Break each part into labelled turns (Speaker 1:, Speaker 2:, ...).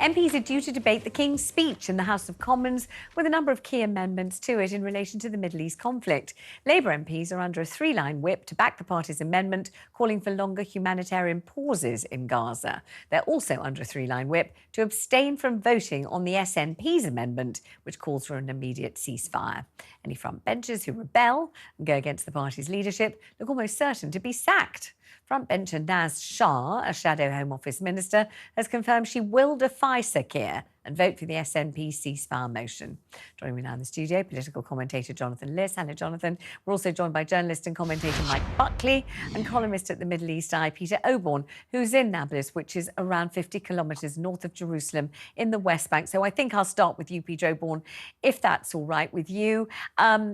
Speaker 1: MPs are due to debate the King's speech in the House of Commons with a number of key amendments to it in relation to the Middle East conflict. Labour MPs are under a three-line whip to back the party's amendment calling for longer humanitarian pauses in Gaza. They're also under a three-line whip to abstain from voting on the SNP's amendment, which calls for an immediate ceasefire. Any frontbenchers who rebel and go against the party's leadership look almost certain to be sacked. Frontbencher Naz Shah, a shadow Home Office minister, has confirmed she will defy Sir Keir and vote for the SNP ceasefire motion. Joining me now in the studio, political commentator Jonathan Liss. Hello, Jonathan. We're also joined by journalist and commentator Mike Buckley and columnist at the Middle East Eye, Peter Oborne, who's in Nablus, which is around 50 kilometres north of Jerusalem in the West Bank. So I think I'll start with you, Peter Oborne, if that's all right with you.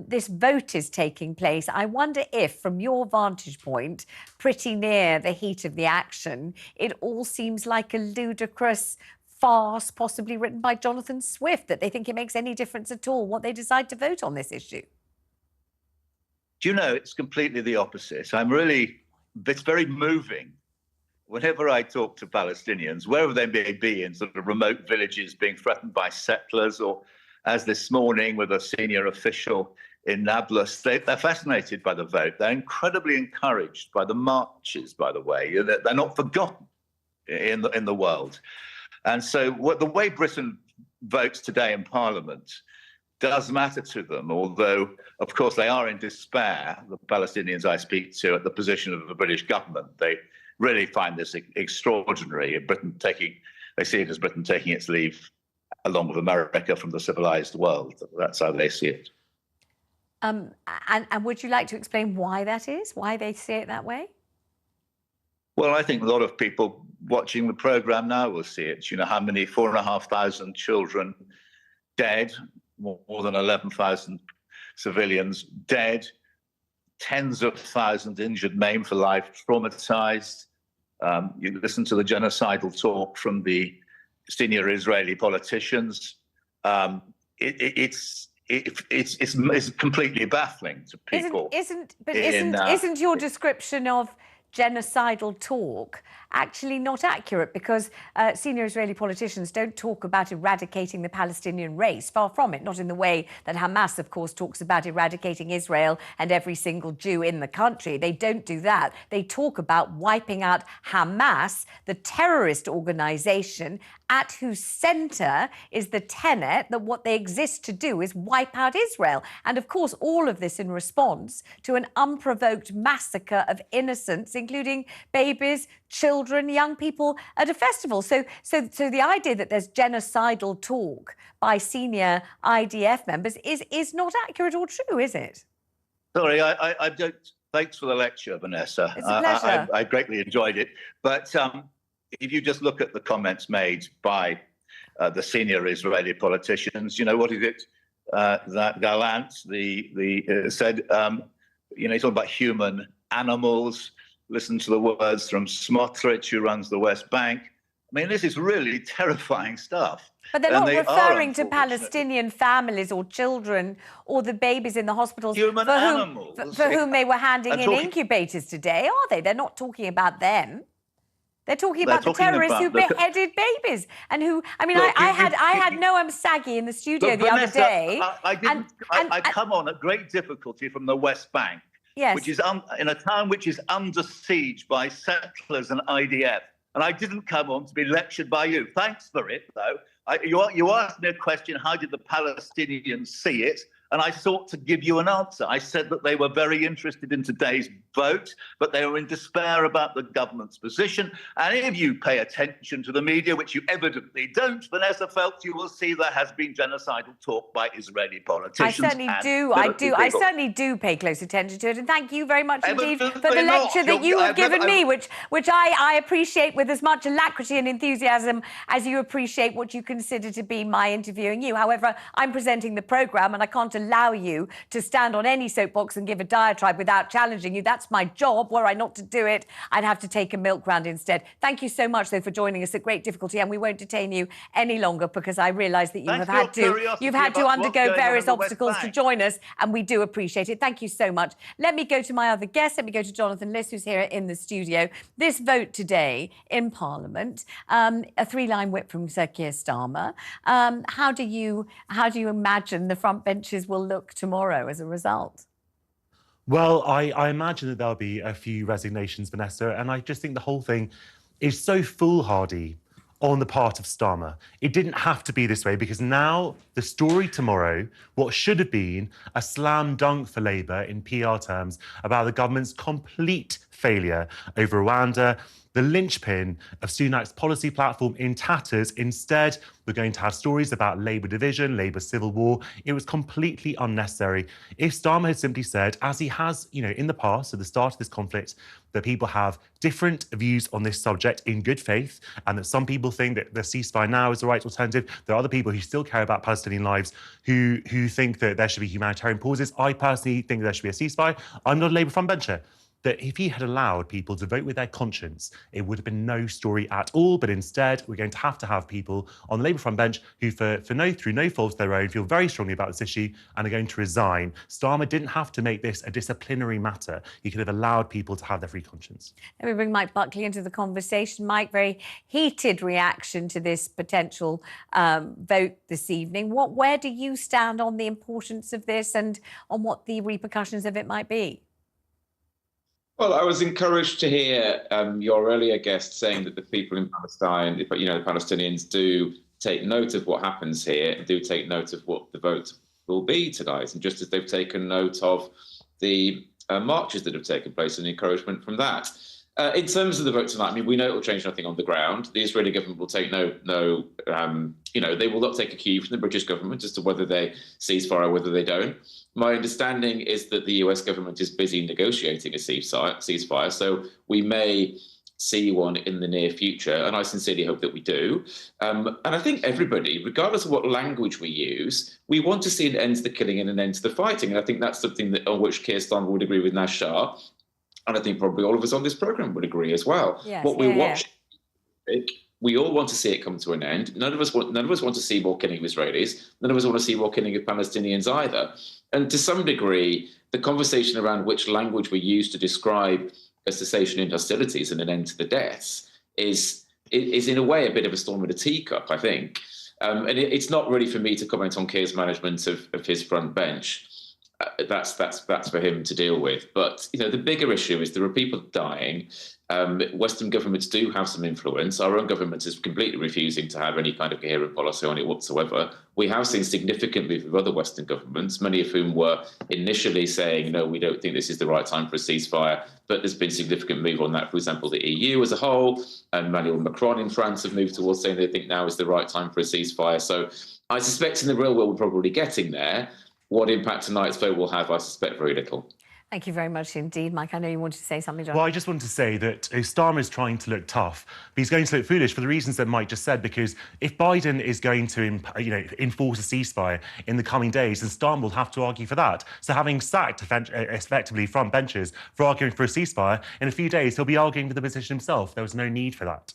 Speaker 1: This vote is taking place. I wonder if, from your vantage point, pretty near the heat of the action, it all seems like a ludicrous farce, possibly written by Jonathan Swift, that they think it makes any difference at all what they decide to vote on this issue.
Speaker 2: Do you know, it's completely the opposite. It's very moving. Whenever I talk to Palestinians, wherever they may be, in sort of remote villages being threatened by settlers, or as this morning with a senior official in Nablus, they're fascinated by the vote. They're incredibly encouraged by the marches, by the way. They're not forgotten in the world. And so the way Britain votes today in Parliament does matter to them, although, of course, they are in despair, the Palestinians I speak to, at the position of the British government. They really find this extraordinary. They see it as Britain taking its leave, along with America, from the civilized world. That's how they see it.
Speaker 1: And would you like to explain why that is, why they see it that way?
Speaker 2: Well, I think a lot of people watching the programme now will see it. You know, how many 4,500 children dead, more than 11,000 civilians dead, tens of thousands injured, maimed for life, traumatised. You listen to the genocidal talk from the senior Israeli politicians. It's completely baffling to people.
Speaker 1: Isn't your description of genocidal talk actually not accurate, because senior Israeli politicians don't talk about eradicating the Palestinian race, far from it, not in the way that Hamas, of course, talks about eradicating Israel and every single Jew in the country. They don't do that. They talk about wiping out Hamas, the terrorist organisation at whose centre is the tenet that what they exist to do is wipe out Israel. And, of course, all of this in response to an unprovoked massacre of innocents, including babies, children, young people at a festival. So the idea that there's genocidal talk by senior IDF members is not accurate or true, is it?
Speaker 2: Sorry, I don't. Thanks for the lecture, Vanessa.
Speaker 1: It's a pleasure.
Speaker 2: I greatly enjoyed it. But if you just look at the comments made by the senior Israeli politicians, you know, what is it that Gallant said? You know, he's talking about human animals. Listen to the words from Smotrich, who runs the West Bank. I mean, this is really terrifying stuff.
Speaker 1: But they're not referring to Palestinian families or children or the babies in the hospitals for whom they were handing in incubators today, are they? They're not talking about them. They're talking about the terrorists who beheaded babies and who, I mean, I had Noam Saghi in the studio the other day.
Speaker 2: I come on at great difficulty from the West Bank.
Speaker 1: Yes.
Speaker 2: Which is in a town which is under siege by settlers and IDF. And I didn't come on to be lectured by you. Thanks for it, though. You asked me a question, how did the Palestinians see it? And I sought to give you an answer. I said that they were very interested in today's vote, but they were in despair about the government's position. And if you pay attention to the media, which you evidently don't, Vanessa Feltz, you will see there has been genocidal talk by Israeli politicians.
Speaker 1: I certainly do. I certainly do pay close attention to it. And thank you very much indeed for the lecture that you have given me, which I appreciate with as much alacrity and enthusiasm as you appreciate what you consider to be my interviewing you. However, I'm presenting the programme and I can't allow you to stand on any soapbox and give a diatribe without challenging you. That's my job. Were I not to do it, I'd have to take a milk round instead. Thank you so much, though, for joining us at great difficulty, and we won't detain you any longer because I realise that you've had to undergo various obstacles to join us, and we do appreciate it. Thank you so much. Let me go to my other guest. Let me go to Jonathan Liss, who's here in the studio. This vote today in Parliament, a three-line whip from Sir Keir Starmer. How do you imagine the frontbenchers will look tomorrow as a result?
Speaker 3: Well, I imagine that there'll be a few resignations, Vanessa, and I just think the whole thing is so foolhardy on the part of Starmer. It didn't have to be this way, because now the story tomorrow, what should have been a slam dunk for Labour in PR terms about the government's complete failure over Rwanda, the linchpin of Sunak's policy platform in tatters. Instead, we're going to have stories about Labour division, Labour civil war. It was completely unnecessary. If Starmer had simply said, as he has, in the past, at the start of this conflict, that people have different views on this subject in good faith, and that some people think that the ceasefire now is the right alternative. There are other people who still care about Palestinian lives who think that there should be humanitarian pauses. I personally think there should be a ceasefire. I'm not a Labour frontbencher. That if he had allowed people to vote with their conscience, it would have been no story at all. But instead, we're going to have people on the Labour front bench who, through no fault of their own, feel very strongly about this issue and are going to resign. Starmer didn't have to make this a disciplinary matter. He could have allowed people to have their free conscience.
Speaker 1: Let me bring Mike Buckley into the conversation. Mike, very heated reaction to this potential vote this evening. Where do you stand on the importance of this and on what the repercussions of it might be?
Speaker 4: Well, I was encouraged to hear your earlier guest saying that the people in Palestine, the Palestinians, do take note of what happens here, do take note of what the vote will be tonight, and just as they've taken note of the marches that have taken place and the encouragement from that. In terms of the vote tonight, we know it will change nothing on the ground. The Israeli government will take they will not take a cue from the British government as to whether they ceasefire or whether they don't. My understanding is that the US government is busy negotiating a ceasefire, so we may see one in the near future, and I sincerely hope that we do. And I think everybody, regardless of what language we use, we want to see an end to the killing and an end to the fighting. And I think that's something on which Keir Starmer would agree with Naz Shah. And I think probably all of us on this programme would agree as well.
Speaker 1: Yes,
Speaker 4: what we watch, we all want to see it come to an end. None of us want to see more killing of Israelis. None of us want to see more killing of Palestinians either. And to some degree, the conversation around which language we use to describe a cessation in hostilities and an end to the deaths is in a way a bit of a storm in a teacup, I think. And it's not really for me to comment on Keir's management of his front bench. That's for him to deal with. But the bigger issue is there are people dying. Western governments do have some influence. Our own government is completely refusing to have any kind of coherent policy on it whatsoever. We have seen significant move of other Western governments, many of whom were initially saying, no, we don't think this is the right time for a ceasefire. But there's been significant move on that. For example, the EU as a whole, and Emmanuel Macron in France have moved towards saying they think now is the right time for a ceasefire. So I suspect in the real world we're probably getting there. What impact tonight's vote will have, I suspect very little.
Speaker 1: Thank you very much indeed, Mike. I know you wanted to say something, John.
Speaker 3: Well, I just wanted to say that Starmer is trying to look tough, but he's going to look foolish for the reasons that Mike just said, because if Biden is going to enforce a ceasefire in the coming days, then Starmer will have to argue for that. So having sacked effectively front benches for arguing for a ceasefire, in a few days he'll be arguing for the position himself. There was no need for that.